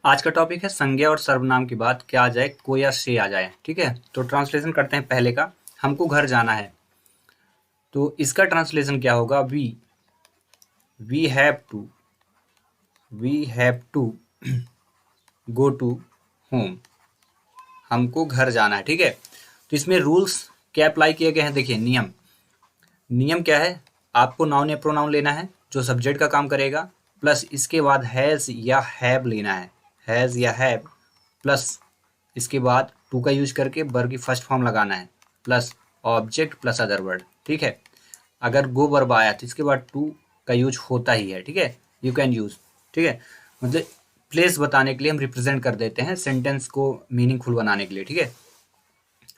आज का टॉपिक है संज्ञा और सर्वनाम के बाद क्या आ जाए, को या से आ जाए। ठीक है, तो ट्रांसलेशन करते हैं पहले का। हमको घर जाना है, तो इसका ट्रांसलेशन क्या होगा? We have to go to home. हमको घर जाना है। ठीक है, तो इसमें रूल्स क्या अप्लाई किए गए हैं? देखिए, नियम क्या है? आपको नाउन या प्रोनाउन लेना है जो सब्जेक्ट का काम करेगा, प्लस इसके बाद हैज़ या हैव लेना है। हैज़ या हैव प्लस इसके बाद टू का यूज करके वर्ब की फर्स्ट फॉर्म लगाना है, plus object plus other word. ठीक है, अगर गो वर्ब आया तो इसके बाद टू का यूज होता ही है। ठीक है, यू कैन यूज। ठीक है, मतलब प्लेस बताने के लिए हम रिप्रेजेंट कर देते हैं सेंटेंस को मीनिंगफुल बनाने के लिए। ठीक है,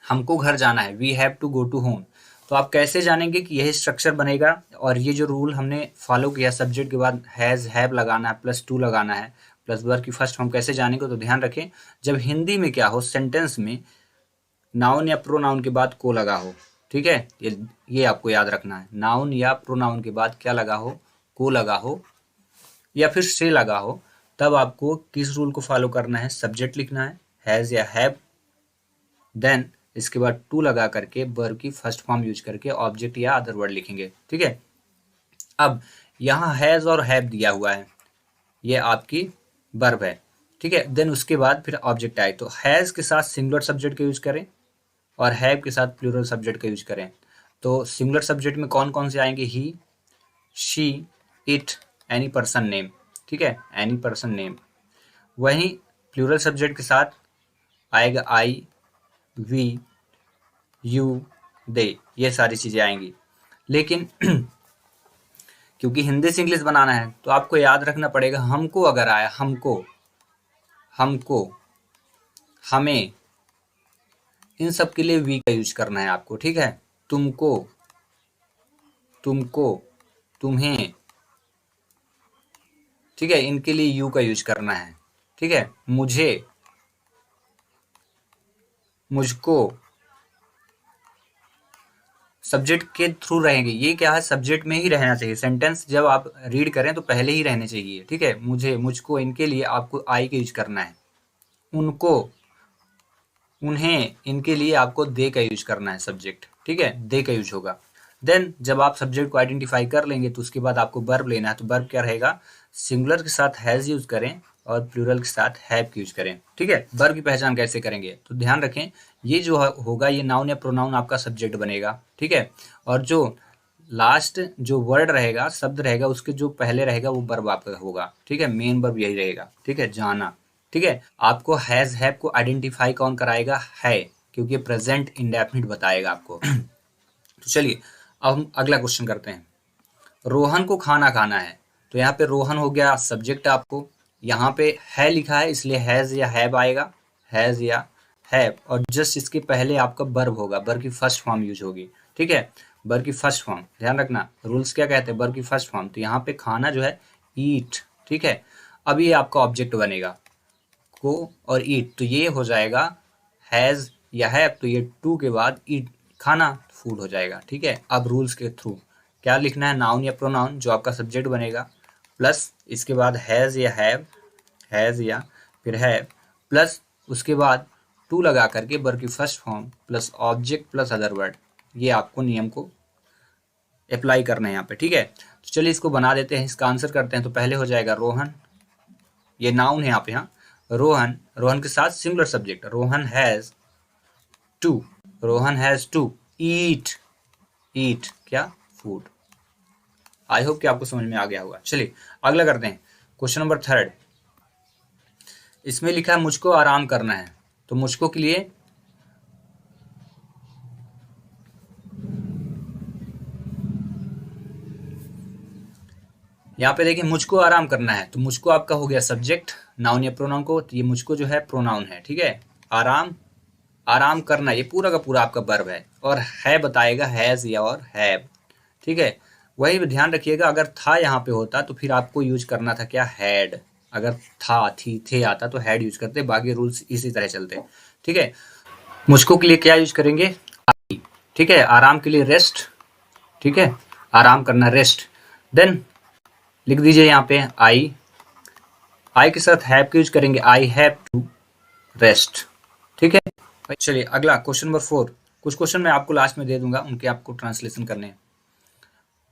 हमको घर जाना है, we have to go to home. तो आप कैसे जानेंगे कि यही स्ट्रक्चर बनेगा? और ये जो रूल हमने फॉलो किया, सब्जेक्ट के बाद हैज़ हैव लगाना है, प्लस टू लगाना है, प्लस वर्ब की फर्स्ट फॉर्म, कैसे जानेंगे? तो ध्यान रखें, जब हिंदी में क्या हो, सेंटेंस में नाउन या प्रोनाउन के बाद को लगा हो। ठीक है, ये आपको याद रखना है। नाउन या प्रोनाउन के बाद क्या लगा हो? को लगा हो या फिर से लगा हो, तब आपको किस रूल को फॉलो करना है? सब्जेक्ट लिखना है, हैज़ या हैव, देन इसके बाद टू लगा करके वर्ब की फर्स्ट फॉर्म यूज करके ऑब्जेक्ट या अदर वर्ड लिखेंगे। ठीक है, अब यहाँ हैज और हैव दिया हुआ है, ये आपकी वर्ब है। ठीक है, देन उसके बाद फिर ऑब्जेक्ट आए, तो हैज के साथ सिंगुलर सब्जेक्ट का यूज करें और हैव के साथ प्लूरल सब्जेक्ट का यूज करें। तो सिंगुलर सब्जेक्ट में कौन कौन से आएंगे? He, she, it, any person name. ठीक है, एनी पर्सन नेम। वहीं प्लूरल सब्जेक्ट के साथ आएगा आई, वी, यू, दे, ये सारी चीजें आएंगी। लेकिन क्योंकि हिंदी से इंग्लिश बनाना है, तो आपको याद रखना पड़ेगा, हमको अगर आया, हमको, हमें, इन सब के लिए वी का यूज करना है आपको। ठीक है, तुमको, तुम्हें, ठीक है, इनके लिए यू का यूज करना है। ठीक है, मुझे, मुझको, सब्जेक्ट के थ्रू रहेंगे। ये क्या है? सब्जेक्ट में ही रहना चाहिए। सेंटेंस जब आप रीड करें तो पहले ही रहने चाहिए। ठीक है, मुझे, मुझको, इनके लिए आपको आई का यूज करना है। उनको, उन्हें, इनके लिए आपको दे का यूज करना है सब्जेक्ट। ठीक है, दे का यूज होगा। देन जब आप सब्जेक्ट को आइडेंटिफाई कर लेंगे तो उसके बाद आपको वर्ब लेना है। तो वर्ब क्या रहेगा? सिंगुलर के साथ हैज यूज करें और प्लूरल के साथ हैव यूज करें। ठीक है, वर्ब की पहचान कैसे करेंगे? तो ध्यान रखें, ये जो होगा ये नाउन या प्रोनाउन आपका सब्जेक्ट बनेगा। ठीक है, और जो लास्ट जो वर्ड रहेगा, शब्द रहेगा, उसके जो पहले रहेगा वो वर्ब आपका होगा। ठीक है, मेन वर्ब यही रहेगा। ठीक है, जाना। ठीक है, आपको हैज हैव को आइडेंटिफाई कौन कराएगा? है, क्योंकि प्रेजेंट इंडेफिनिट बताएगा आपको। तो चलिए अब हम अगला क्वेश्चन करते हैं। रोहन को खाना खाना है, तो यहाँ पे रोहन हो गया सब्जेक्ट आपको, यहाँ पे है लिखा है इसलिए हैज या हैव आएगा, हैज या हैव, और जस्ट इसके पहले आपका वर्ब होगा, वर्ब की फर्स्ट फॉर्म यूज होगी। ठीक है, वर्ब की फर्स्ट फॉर्म, ध्यान रखना रूल्स क्या कहते हैं, वर्ब की फर्स्ट फॉर्म। तो यहाँ पे खाना जो है ईट। ठीक है, अब ये आपका ऑब्जेक्ट बनेगा, को और ईट, तो ये हो जाएगा हैज या हैव, तो ये टू के बाद ईट, खाना, फूड हो जाएगा। ठीक है, अब रूल्स के थ्रू क्या लिखना है? नाउन या प्रोनाउन जो आपका सब्जेक्ट बनेगा, प्लस इसके बाद हैज या हैव, हैज या फिर हैव, प्लस उसके बाद टू लगा करके वर्ब की first form plus object plus other word. ये आपको नियम को अप्लाई करना है यहाँ पे। ठीक है, तो चलिए इसको बना देते हैं, इसका आंसर करते हैं। तो पहले हो जाएगा रोहन, ये नाउन है यहाँ पे। हाँ, रोहन, रोहन के साथ singular subject, Rohan has to, Rohan has to eat, eat क्या? फूड। आई होप कि आपको समझ में आ गया होगा। चलिए अगला करते हैं, क्वेश्चन नंबर थर्ड। इसमें लिखा है मुझको आराम करना है, तो मुझको के लिए यहाँ पे देखिए मुझको आराम करना है, तो मुझको आपका हो गया सब्जेक्ट, नाउन या प्रोनाउन को, तो ये मुझको जो है प्रोनाउन है। ठीक है, आराम, आराम करना, ये पूरा का पूरा आपका वर्ब है, और है बताएगा हैज या और हैव। ठीक है, वही ध्यान रखिएगा, अगर था यहाँ पे होता तो फिर आपको यूज करना था क्या? हैड। अगर था, थी, थे आता तो हैड यूज करते, बाकी रूल्स इसी तरह चलते। ठीक है, मुझको के लिए क्या यूज करेंगे? आई। ठीक है, आराम के लिए रेस्ट। ठीक है, आराम करना, रेस्ट। देन लिख दीजिए यहाँ पे आई, आई के साथ हैव का यूज करेंगे, आई हैव टू रेस्ट। ठीक है, चलिए अगला क्वेश्चन नंबर 4। कुछ क्वेश्चन मैं आपको लास्ट में दे दूंगा, उनके आपको ट्रांसलेशन करने हैं।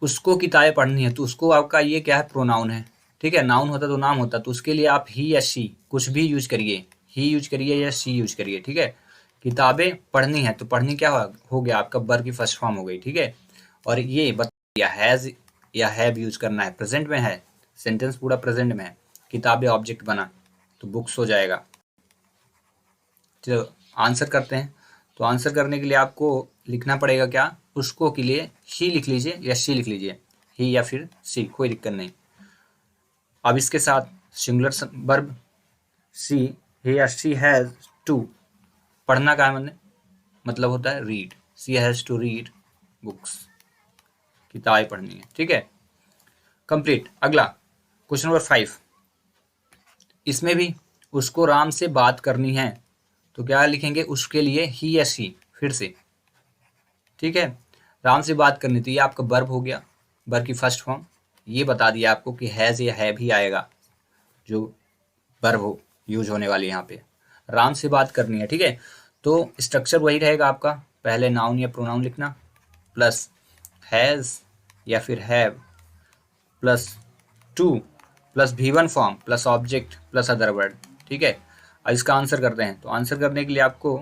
उसको किताबें पढ़नी है, तो उसको आपका ये क्या है, प्रोनाउन है। ठीक है, नाउन होता तो नाम होता, तो उसके लिए आप ही या शी कुछ भी यूज करिए, ही यूज करिए या शी यूज करिए। ठीक है, किताबें पढ़नी है तो पढ़नी क्या हो गया आपका, वर्ब की फर्स्ट फॉर्म हो गई। ठीक है, और ये बताइए हैज या हैव यूज करना है, प्रेजेंट में है, सेंटेंस पूरा प्रेजेंट में है, किताबें ऑब्जेक्ट बना तो बुक्स हो जाएगा। चलो आंसर करते हैं। तो आंसर करने के लिए आपको लिखना पड़ेगा क्या, उसको के लिए ही लिख लीजिए या शी लिख लीजिए, ही या फिर सी, कोई दिक्कत नहीं। अब इसके साथ सिंगुलर वर्ब सी, ही या शी हैज टू, पढ़ना का मतलब होता है read, she has to read books, किताबें पढ़नी है। ठीक है, कंप्लीट। अगला क्वेश्चन नंबर 5, इसमें भी उसको राम से बात करनी है, तो क्या लिखेंगे, उसके लिए ही या शी फिर से। ठीक है, राम से बात करनी, तो ये आपका वर्ब हो गया, वर्ब की फर्स्ट फॉर्म। ये बता दिया आपको कि हैज या हैव ही आएगा, जो वर्ब हो यूज होने वाली यहाँ पे, राम से बात करनी है। ठीक है, तो स्ट्रक्चर वही रहेगा आपका, पहले नाउन या प्रोनाउन लिखना, प्लस हैज या फिर have, plus two, plus V1 form, plus object, plus other word. ठीक है, अब इसका आंसर करते हैं। तो आंसर करने के लिए आपको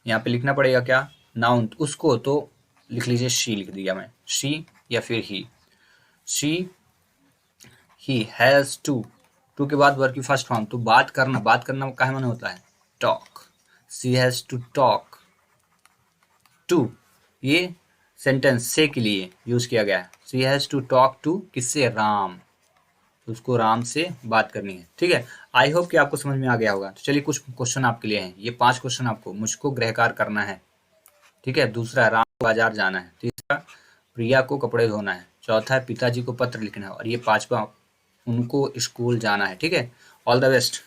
यहाँ पे लिखना पड़ेगा क्या, नाउन, उसको तो लिख लीजिए शी, लिख दिया मैं शी या फिर he, she he has to, to के बाद वर्ब की फर्स्ट फॉर्म, तो बात करना, बात करना का माने होता है talk, she has to talk to, ये सेंटेंस से के लिए यूज किया गया है, she has to talk to किससे, राम, उसको राम से बात करनी है। ठीक है, आई होप कि आपको समझ में आ गया होगा। तो चलिए कुछ क्वेश्चन आपके लिए हैं, ये 5 क्वेश्चन आपको मुझको गृहकार करना है। ठीक है, दूसरा राम को बाजार जाना है, तीसरा प्रिया को कपड़े धोना है, चौथा है पिताजी को पत्र लिखना है, और ये 5वां उनको स्कूल जाना है। ठीक है, ऑल द बेस्ट।